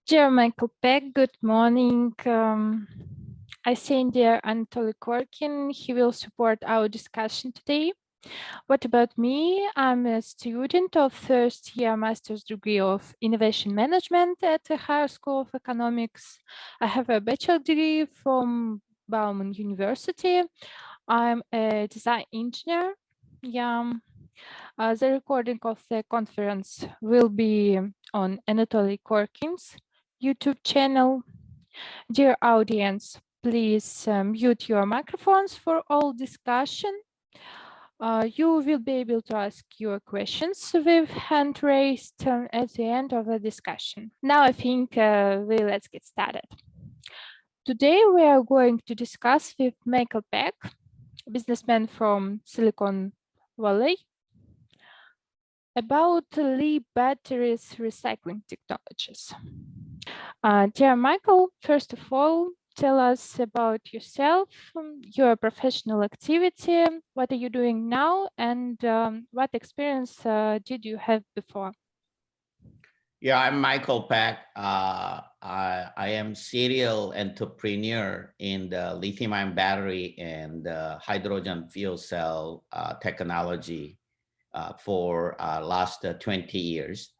Dear Michael Peck, good morning. I send dear Anatoly Korkin. He will support our discussion today. What about me? I'm a student of first year master's degree of innovation management at the Higher School of Economics. I have a bachelor degree from Bauman University. I'm a design engineer. Yeah. The recording of the conference will be on Anatoly Korkin's YouTube channel. Dear audience, please mute your microphones for all discussion. You will be able to ask your questions with hand raised at the end of the discussion. Now I think let's get started. Today we are going to discuss with Michael Peck, a businessman from Silicon Valley, about Li batteries recycling technologies. Dear Michael, first of all, tell us about yourself, your professional activity, what are you doing now, and what experience did you have before? Yeah, I'm Michael Peck. I am serial entrepreneur in the lithium-ion battery and hydrogen fuel cell technology for last 20 years.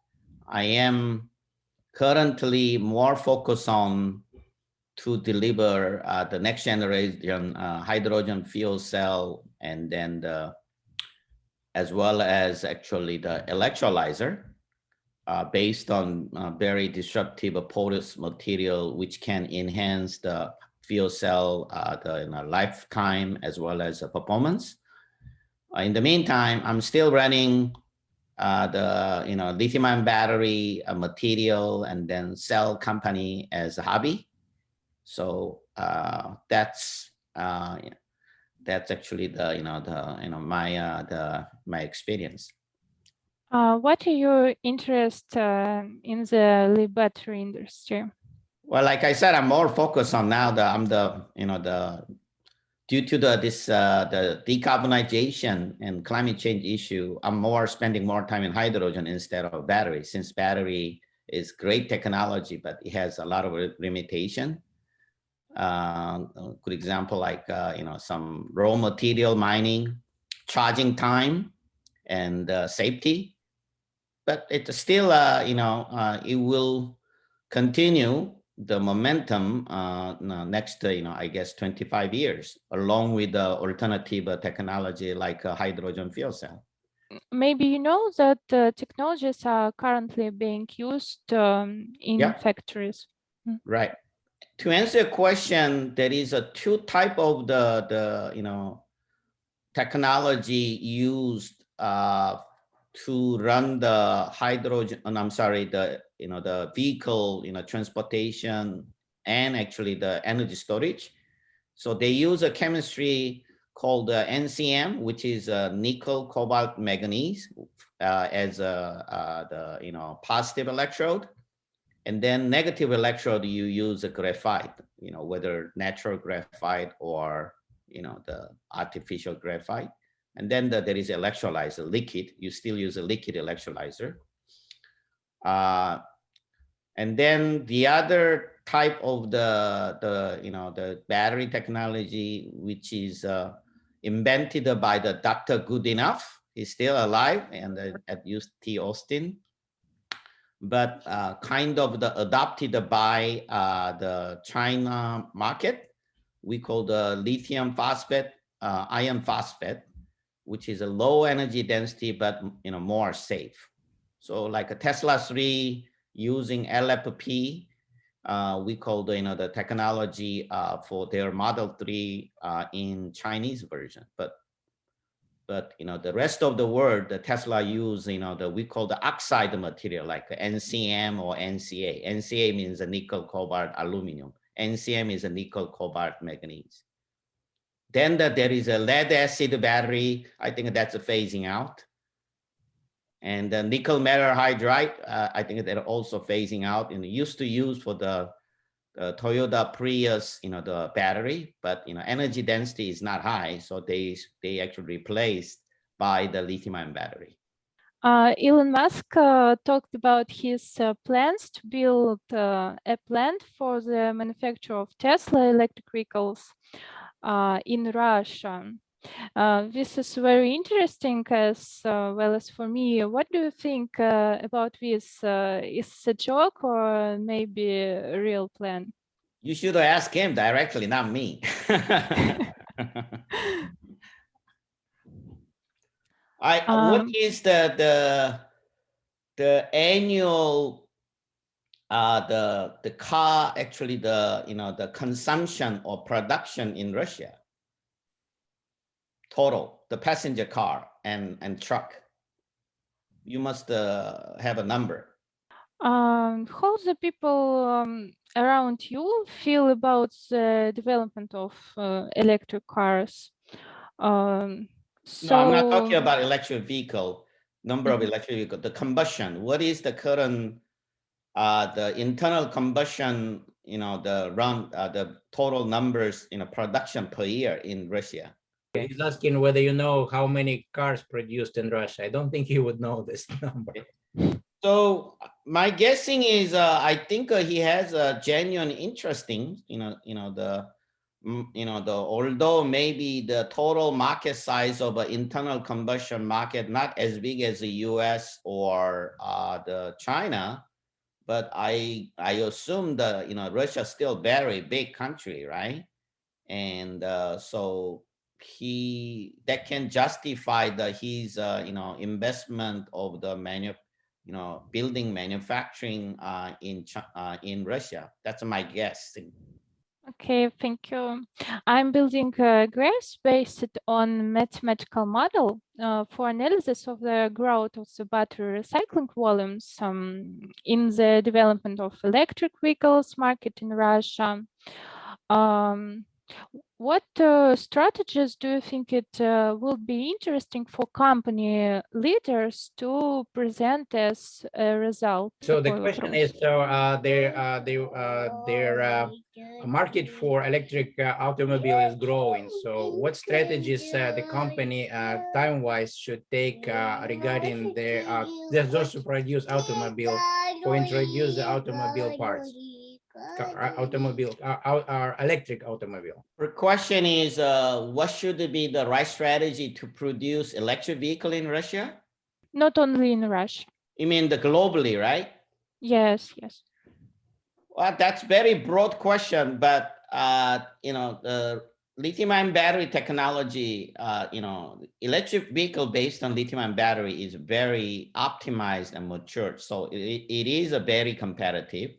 I am currently more focused on to deliver the next generation hydrogen fuel cell, and then as well as actually the electrolyzer. Based on very disruptive porous material, which can enhance the fuel cell lifetime as well as performance. In the meantime, I'm still running the lithium-ion battery material and then cell company as a hobby. So that's actually my experience. What are your interest in the battery industry? Well, like I said, I'm more focused on now due to the decarbonization and climate change issue, I'm spending more time in hydrogen instead of battery, since battery is great technology, but it has a lot of limitation. Good example, like some raw material mining, charging time, and safety. But it's still, it will continue the momentum next, I guess 25 years, along with the alternative technology like a hydrogen fuel cell. Maybe you know that technologies are currently being used in factories. Right. To answer your question, there is a two type of the technology used to run the hydrogen, and I'm sorry, the vehicle, transportation, and actually the energy storage. So they use a chemistry called NCM, which is nickel, cobalt, manganese, as the positive electrode, and then negative electrode you use a graphite, whether natural graphite or the artificial graphite. And then there is electrolyzer, liquid. You still use a liquid electrolyzer. And then the other type of the battery technology, which is invented by the Dr. Goodenough. He's still alive and at UT Austin, but kind of adopted by the China market. We call the lithium phosphate, iron phosphate, which is a low energy density, but more safe. So like a Tesla 3 using LFP, we call the technology for their Model 3 in Chinese version. But the rest of the world, the Tesla use we call the oxide material like NCM or NCA. NCA means a nickel, cobalt, aluminum. NCM is a nickel, cobalt, manganese. Then there is a lead acid battery. I think that's a phasing out. And the nickel metal hydride, I think they're also phasing out. And used to use for the Toyota Prius, the battery, but energy density is not high, so they actually replaced by the lithium-ion battery. Elon Musk talked about his plans to build a plant for the manufacture of Tesla electric vehicles in Russia. This is very interesting as well as for me. What do you think about this? Is it a joke or maybe a real plan? You should ask him directly, not me. What is the annual the car, actually, the consumption or production in Russia total, the passenger car and truck? You must have a number. How the people around you feel about the development of electric cars? No, I'm not So talking about electric vehicle, number of electric vehicle, the combustion. What is the current the internal combustion, the total numbers, production per year in Russia? He's asking whether you know how many cars produced in Russia. I don't think he would know this number. So my guessing is, I think he has a genuine interesting, although maybe the total market size of an internal combustion market not as big as the U.S. or the China, but I assume that Russia still very big country, right? And so that can justify his investment of the building manufacturing in Russia. That's my guess. okay, thank you. I'm building a graph based on mathematical model for analysis of the growth of the battery recycling volumes in the development of electric vehicles market in Russia. What strategies do you think it will be interesting for company leaders to present as a result? So the question is, so their market for electric automobile is growing. So what strategies the company time-wise should take regarding those who produce automobile or introduce the automobile parts? Our electric automobile. The question is, what should be the right strategy to produce electric vehicle in Russia? Not only in Russia. You mean the globally, right? Yes, yes. Well, that's very broad question, but the lithium-ion battery technology, electric vehicle based on lithium-ion battery is very optimized and matured. So it is a very competitive.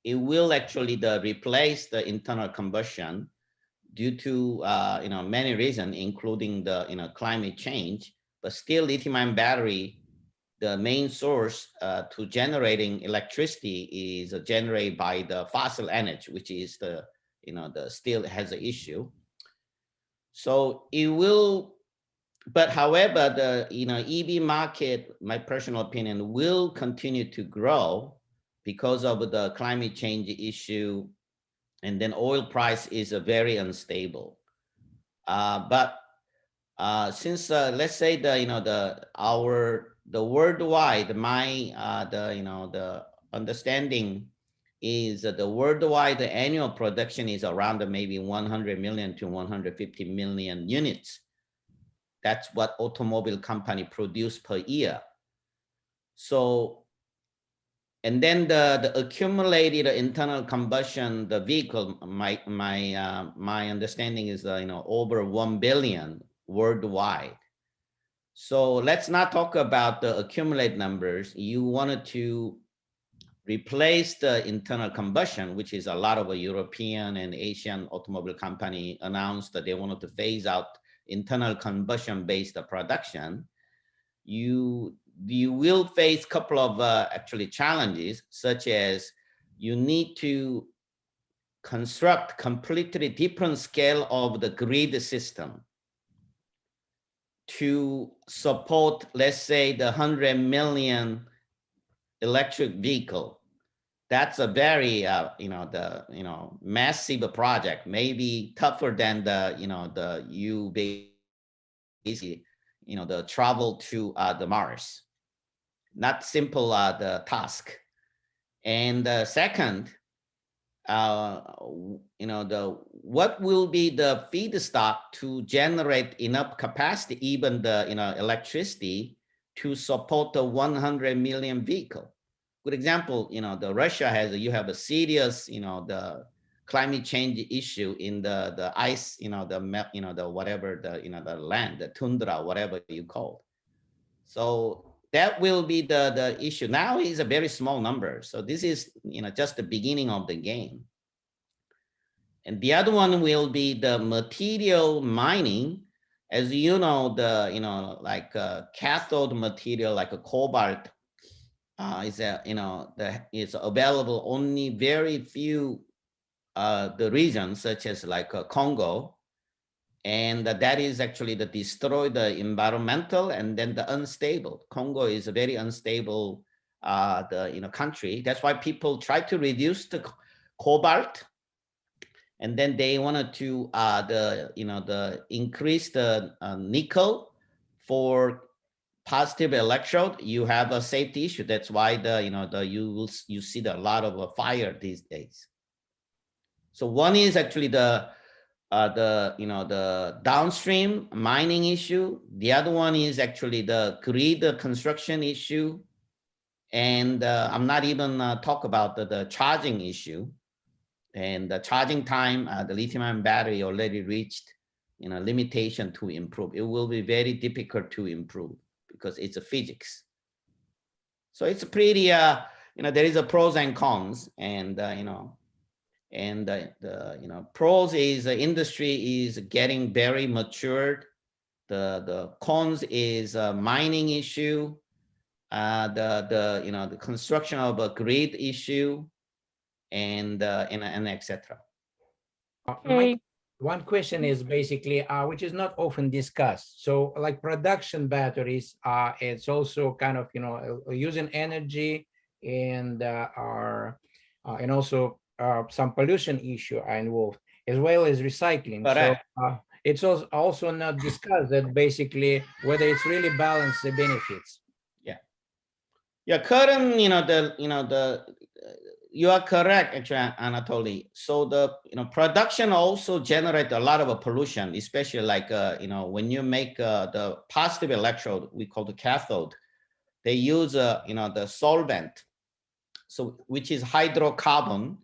It will actually replace the internal combustion due to many reasons, including the climate change. But still, lithium-ion battery, the main source to generating electricity is generated by the fossil energy, which is the still has an issue. So it will, but however, the EV market, my personal opinion, will continue to grow because of the climate change issue, and then oil price is very unstable. But since let's say the worldwide, the understanding is that the worldwide annual production is around maybe 100 million to 150 million units. That's what automobile company produce per year. So, and then the accumulated internal combustion, the vehicle, my understanding is over 1 billion worldwide. So let's not talk about the accumulated numbers. You wanted to replace the internal combustion, which is a lot of a European and Asian automobile company announced that they wanted to phase out internal combustion based production. You will face a couple of actually challenges, such as you need to construct completely different scale of the grid system to support, let's say, the 100 million electric vehicle. That's a very massive project, maybe tougher than the basically the travel to the Mars. Not simple the task. And second, what will be the feedstock to generate enough capacity, even the electricity, to support the 100 million vehicle. Good example, the Russia you have a serious the climate change issue in the ice, the whatever the land, the tundra, whatever you call. So that will be the issue. Now is a very small number. So this is just the beginning of the game. And the other one will be the material mining. As you know, like cathode material, like a cobalt, is available only very few the regions, such as like Congo, and that is actually the destroy the environmental and then the unstable. Congo is a very unstable country. That's why people try to reduce the cobalt, and then they wanted to increase the nickel for positive electrode. You have a safety issue. That's why you see a lot of fire these days. So one is actually the downstream mining issue. The other one is actually the grid construction issue, and I'm not even talk about the charging issue. And the charging time, the lithium-ion battery already reached limitation to improve. It will be very difficult to improve because it's a physics. So it's a pretty there is a pros and cons, and pros is the industry is getting very matured. The cons is a mining issue, the construction of a grid issue, and etc. One question is basically, which is not often discussed. So like production batteries, it's also kind of, using energy and and also some pollution issue are involved, as well as recycling. Correct. So it's also not discussed that basically whether it's really balanced the benefits. Yeah, current, you are correct, actually, Anatoly. So the production also generate a lot of pollution, especially like when you make the positive electrode, we call the cathode. They use the solvent, so which is hydrocarbon,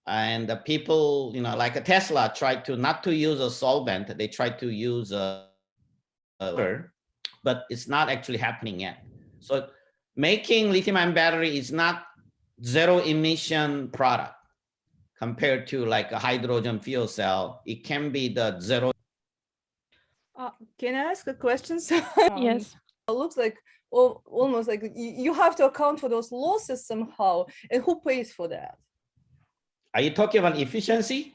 and the people like a Tesla try to not to use a solvent. They try to use water, but it's not actually happening yet. So making lithium-ion battery is not zero emission product compared to like a hydrogen fuel cell. It can be the zero. Can I ask a question? Yes. It looks like almost like you have to account for those losses somehow, and who pays for that? Are you talking about efficiency?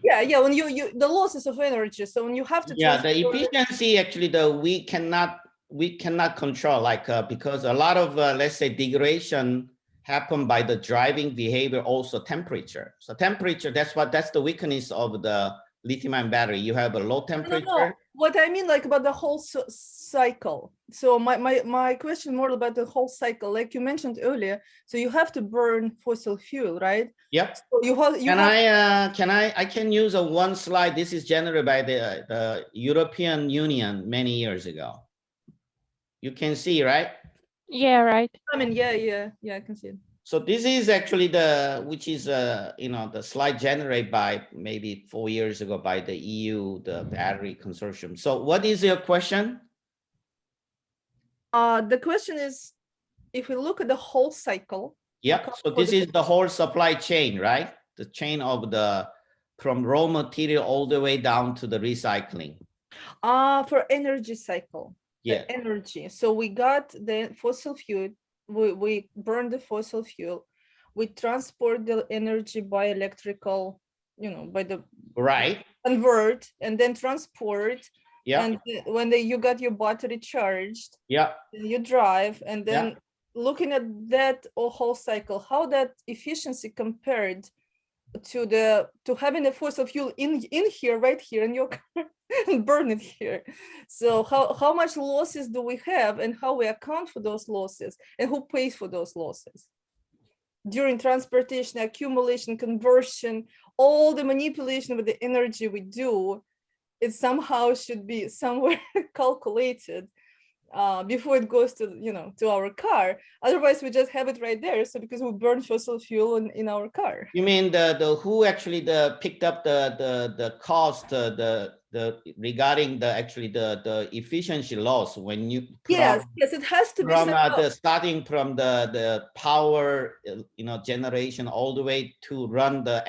Yeah. When you the losses of energy. So when you have to. Yeah, the efficiency actually we cannot control, like because a lot of let's say degradation happen by the driving behavior, also temperature. So temperature, that's the weakness of the lithium-ion battery. You have a low temperature. No. What I mean, like about the whole cycle. So my question more about the whole cycle, like you mentioned earlier. So you have to burn fossil fuel, right? Yep. So I can use one slide. This is generated by the European Union many years ago. You can see, right? Yeah, right. I mean, yeah, I can see it. So this is actually which is the slide generated by maybe 4 years ago by the EU, the battery consortium. So what is your question? The question is, if we look at the whole cycle. Yeah. So this is the whole supply chain, right? The chain of from raw material all the way down to the recycling. For energy cycle. Yeah. Energy. So we got the fossil fuel. We burn the fossil fuel. We transport the energy by electrical, by the right convert and then transport. Yeah. And when you got your battery charged. Yeah. You drive, and then looking at that whole cycle, how that efficiency compared to having a fossil fuel in here, right here in your car, and burn it here. So how much losses do we have, and how we account for those losses, and who pays for those losses during transportation, accumulation, conversion, all the manipulation with the energy we do? It somehow should be somewhere calculated before it goes to, you know, to our car. Otherwise we just have it right there. So because we burn fossil fuel in our car. You mean the who actually picked up the cost the regarding the efficiency loss when you Yes, it has to be from the starting from the power generation all the way to run the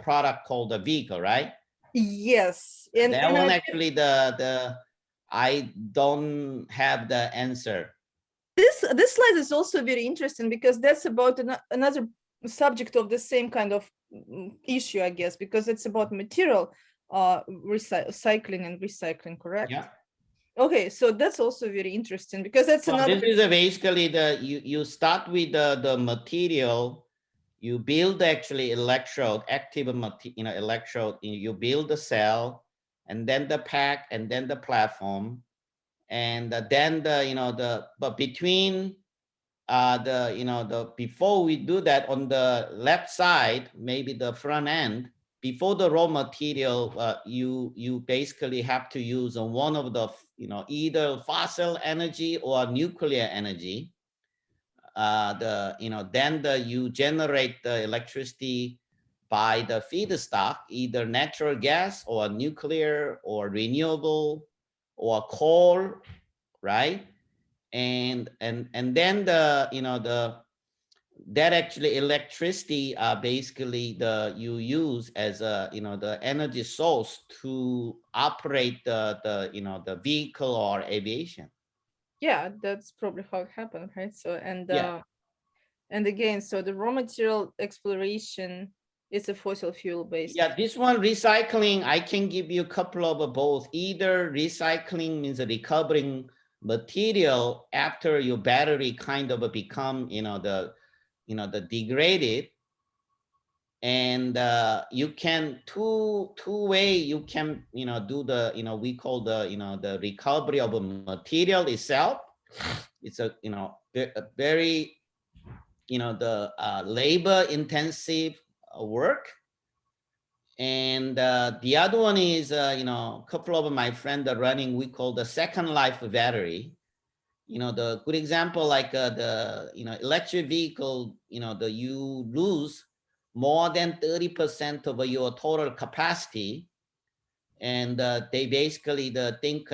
product called the vehicle, right? Yes, and that one actually I don't have the answer. This slide is also very interesting because that's about another subject of the same kind of issue, I guess, because it's about material recycling and recycling, correct? Yeah. Okay, so that's also very interesting because that's another. This is basically you start with the material, you build actually electrode, active electrode, you build the cell, and then the pack, and then the platform, and then but between before we do that, on the left side, maybe the front end, before the raw material, you basically have to use one of the either fossil energy or nuclear energy. Then you generate the electricity by the feedstock, either natural gas or nuclear or renewable or coal, right? And then that actually electricity basically you use as a the energy source to operate the vehicle or aviation. Yeah, that's probably how it happened, right? So yeah. And again, so the raw material exploration is a fossil fuel based. Yeah, this one recycling, I can give you a couple of both. Either recycling means recovering material after your battery kind of become the degraded, and you can two way you can do the we call the recovery of a material itself. It's a a very the labor intensive work. And the other one is a couple of my friends are running, we call the second life battery. The good example, like the electric vehicle, you lose more than 30% of your total capacity, and they basically think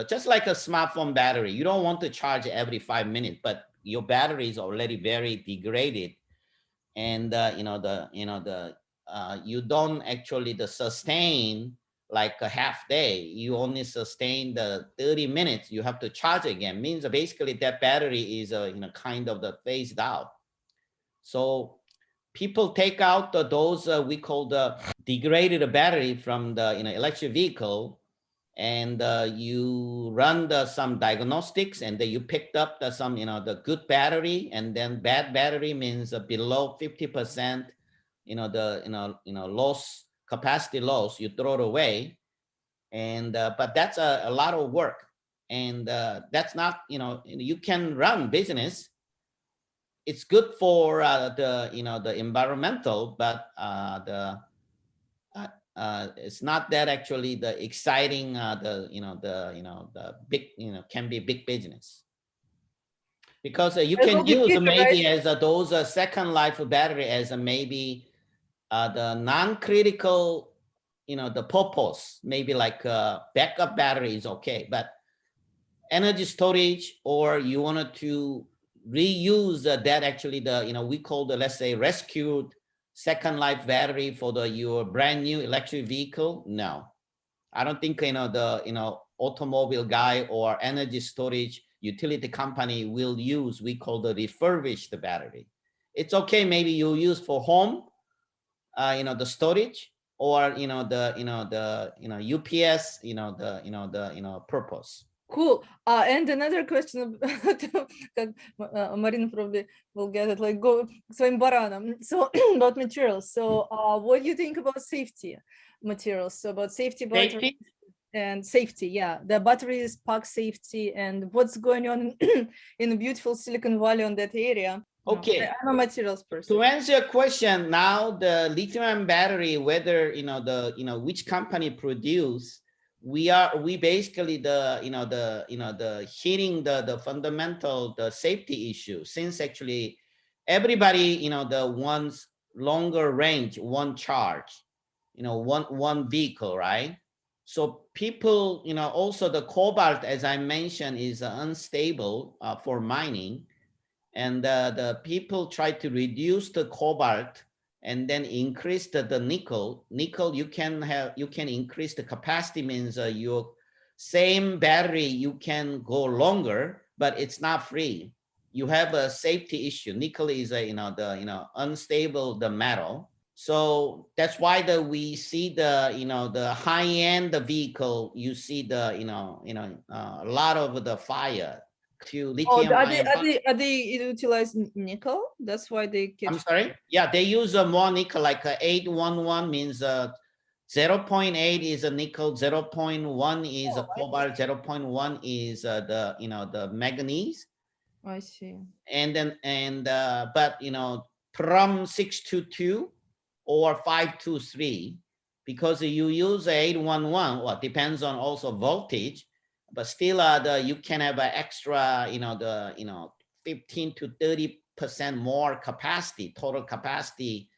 just like a smartphone battery, you don't want to charge every 5 minutes, but your battery is already very degraded, and you don't actually sustain like a half day. You only sustain the 30 minutes. You have to charge again. Means basically that battery is kind of the phased out. So people take out those we call the degraded battery from the electric vehicle, and you run some diagnostics, and then you picked up some the good battery, and then bad battery means below 50%, the loss, capacity loss, you throw it away. And but that's a lot of work, and that's not you can run business. It's good for the the environmental, but it's not that actually the exciting the big can be big business, because you can use maybe as those second life battery as maybe the non-critical the purpose, maybe like backup battery is okay, but energy storage, or you wanted to reuse that actually the we call the, let's say, rescued second life battery for your brand new electric vehicle. No, I don't think the automobile guy or energy storage utility company will use, we call the refurbished battery. It's okay, maybe you use for home the storage, or the UPS the purpose. Cool. And another question, Marina probably will get it, like go своим бараном. So about materials. So what do you think about safety materials? So about safety battery Safety? and safety, yeah, the batteries, pack safety, and what's going on in the beautiful Silicon Valley on that area. Okay. I'm a materials person. To answer your question, now the lithium battery, whether which company produce, we basically the hitting the fundamental the safety issue, since actually everybody the one's longer range, one charge, one vehicle, right? So people also the cobalt, as I mentioned, is unstable for mining. And the people try to reduce the cobalt and then increase the nickel. Nickel, you can increase the capacity, means your same battery, you can go longer, but it's not free. You have a safety issue. Nickel is a unstable the metal. So that's why we see the high end vehicle, you see a lot of the fire to lithium ion. Are they utilize nickel? That's why they catch. I'm sorry. Yeah, they use more nickel, like 811 means 0.8 is a nickel, 0.1 is a cobalt, 0.1 is the manganese. I see. And then but from 622 or 523, because you use 811, well, depends on also voltage, but still you can have an extra 15 to 30% more capacity, total capacity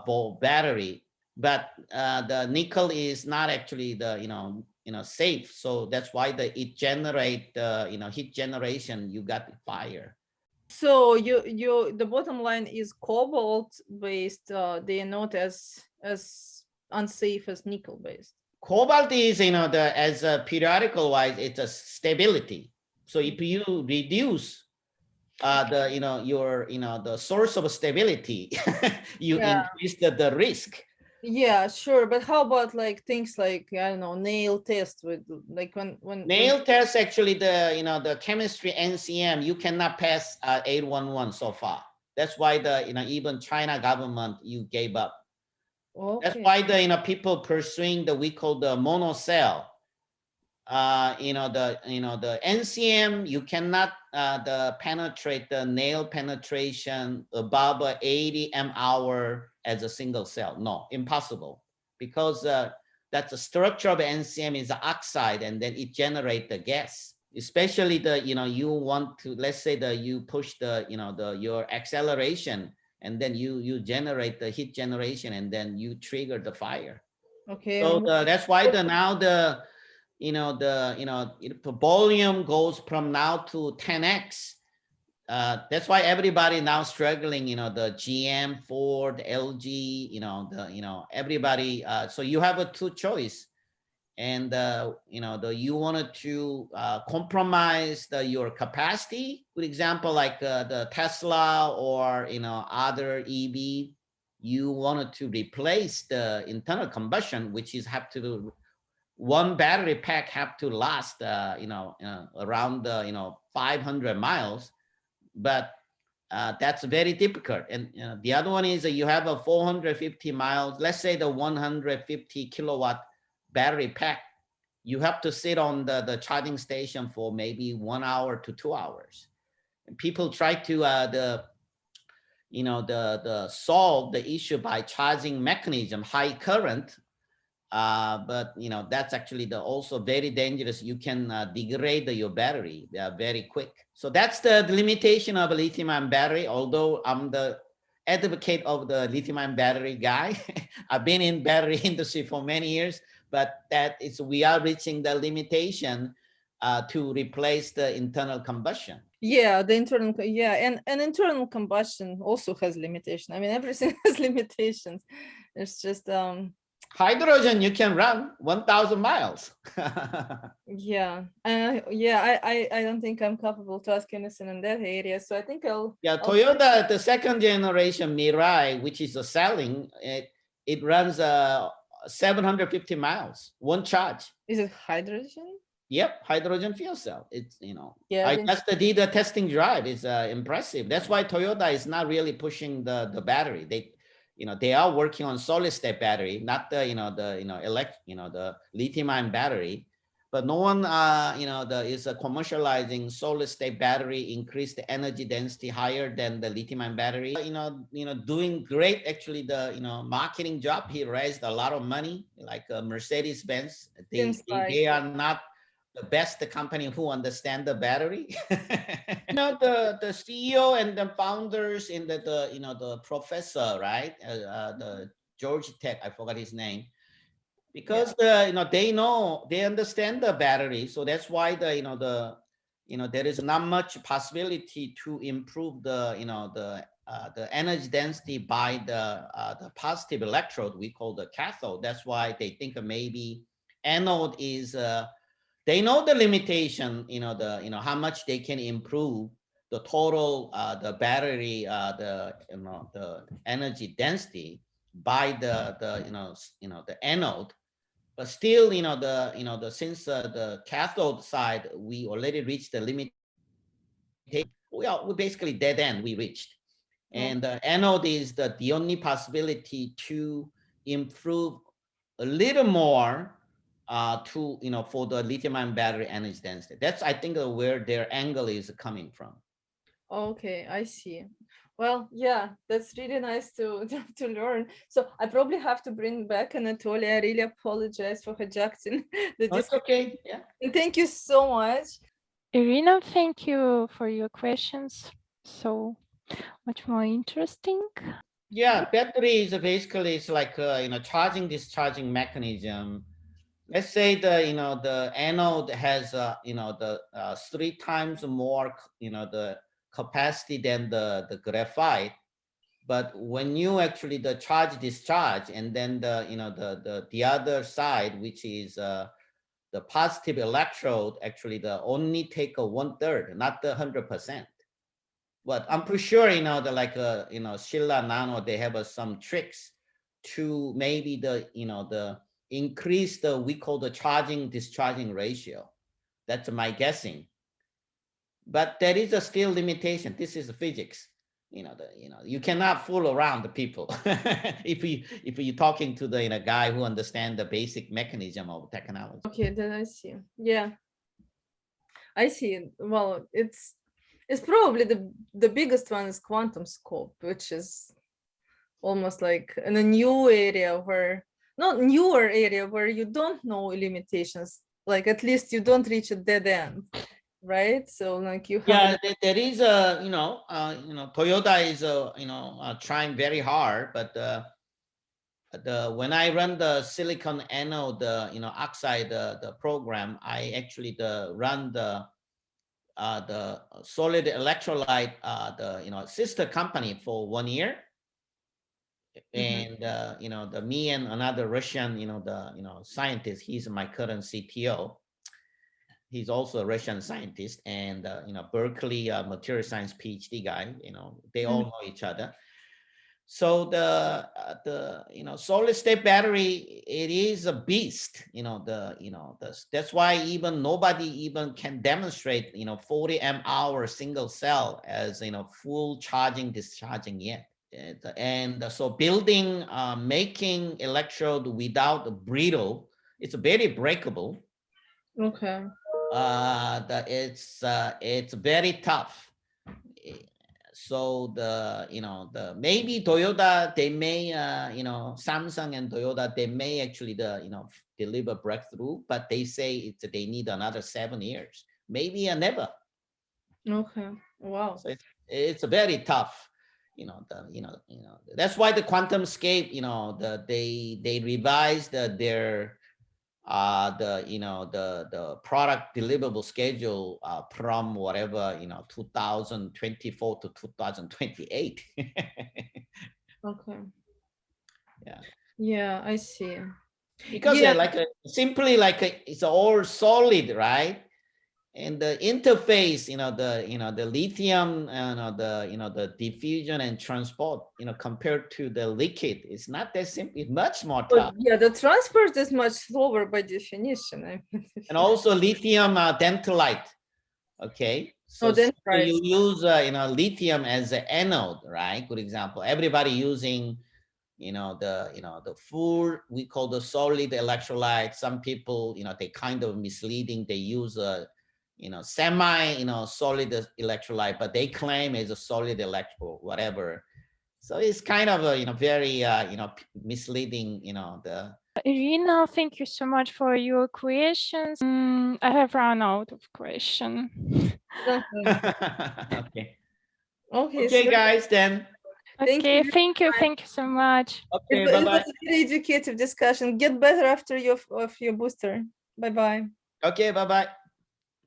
for battery. But the nickel is not actually the safe, so that's why it generate heat generation, you got fire. So the bottom line is cobalt based. They are not as unsafe as nickel based. Cobalt is as a periodical wise, it's a stability. So if you reduce the source of stability, you increase the risk. Yeah, sure. But how about like things like, I don't know, nail test with like when nail test, actually the chemistry NCM, you cannot pass 811 so far. That's why even China government you gave up. Okay. That's why the people pursuing we call the mono cell. The NCM, you cannot penetrate the nail penetration above 80 m-hour as a single cell. No, impossible, because that's the structure of NCM is the oxide, and then it generates the gas. Especially you want to, let's say you push your acceleration, and then you generate the heat generation, and then you trigger the fire. Okay. So that's why now the volume goes from now to 10x. That's why everybody now struggling, the GM, Ford, LG, everybody. So you have a two choice, and you wanted to compromise your capacity. For example, like the Tesla or other EV, you wanted to replace the internal combustion, which is have to do. One battery pack have to last, around 500 miles, but that's very difficult. And the other one is you have a 450 miles. Let's say the 150 kilowatt battery pack. You have to sit on the charging station for maybe 1 hour to 2 hours. And people try to solve the issue by charging mechanism, high current. But that's actually also very dangerous. You can degrade your battery very quick. So that's the limitation of a lithium-ion battery. Although I'm the advocate of the lithium-ion battery guy, I've been in battery industry for many years. But we are reaching the limitation to replace the internal combustion. Yeah, the internal, and internal combustion also has limitation. I mean, everything has limitations. It's just hydrogen, you can run 1,000 miles. Yeah, I don't think I'm capable to ask anything in that area. So I think I'll. Yeah, Toyota, the second generation Mirai, which is selling, it runs 750 miles, one charge. Is it hydrogen? Yep, hydrogen fuel cell. It's, Yeah, I just did a testing drive. It's impressive. That's why Toyota is not really pushing the battery. They are working on solid state battery, not the, the lithium ion battery. But no one, is commercializing solid state battery, increase the energy density higher than the lithium ion battery. Doing great. Actually, the, marketing job, he raised a lot of money, like Mercedes Benz. seems like They are not the best company who understand the battery. The CEO and the founders and the professor, right? The George Tech, I forgot his name, because they understand the battery. So that's why there is not much possibility to improve the energy density by the positive electrode we call the cathode. That's why they think maybe anode is they know the limitation, how much they can improve the total the battery the energy density by the anode. But still, since the cathode side we already reached the limitation, we basically dead end we reached. And the anode is the only possibility to improve a little more for the lithium ion battery energy density. That's, I think, where their angle is coming from. Okay, I see. Well, yeah, that's really nice to to learn. So I probably have to bring back Anatoly. I really apologize for hijacking the That's okay. Yeah. And thank you so much. Irina, thank you for your questions. So much more interesting. Yeah, battery is basically, it's like charging discharging mechanism. Let's say the anode has the 3 times more the capacity than the graphite. But when you actually the charge discharge, and then the other side, which is the positive electrode, actually the only take a 1/3, not the 100%. But I'm pretty sure the like Sheila Nano, they have some tricks to maybe the increase the, we call the charging discharging ratio. That's my guessing. But there is a still limitation. This is physics. You cannot fool around the people if you're talking to the guy who understand the basic mechanism of technology. Okay, then I see. Yeah, I see. Well, it's probably the biggest one is quantum scope, which is almost like in a new area where, not newer area where you don't know limitations. Like at least you don't reach a dead end, right? So like you have. Yeah, there is a Toyota is trying very hard, but when I run the silicon anode oxide the program, I actually run the solid electrolyte the sister company for 1 year. And the me and another Russian scientist, he's my current CTO. He's also a Russian scientist, and Berkeley material science PhD guy. They all know each other. So the solid state battery, it is a beast. That's why even nobody even can demonstrate 40 amp-hour single cell as full charging discharging yet. And so building making electrode without brittle, it's very breakable. Okay. It's very tough. So maybe Toyota, they may Samsung and Toyota, they may actually deliver breakthrough, but they say they need another 7 years, maybe never. Okay. Wow. So it's very tough. That's why the QuantumScape, they revised their the product deliverable schedule from whatever 2024 to 2028. Okay. Yeah. Yeah, I see. Because simply it's all solid, right? And the interface, the lithium, the diffusion and transport, compared to the liquid, it's not that simple. It's much more tough. Yeah, the transport is much slower by definition. And also lithium dentylite. Okay. So, then so you use lithium as an anode, right? Good example. Everybody using the full, we call the solid electrolyte. Some people, they kind of misleading. They use a semi solid electrolyte, but they claim it's a solid electro whatever. So it's kind of a very misleading. Irina, thank you so much for your questions. I have run out of questions. Okay. Okay, Okay, so guys, then. Okay, thank you so much. Okay, it bye-bye. was a very educative discussion. Get better after your booster. Bye-bye. Okay, bye-bye.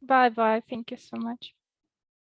Bye-bye. Thank you so much.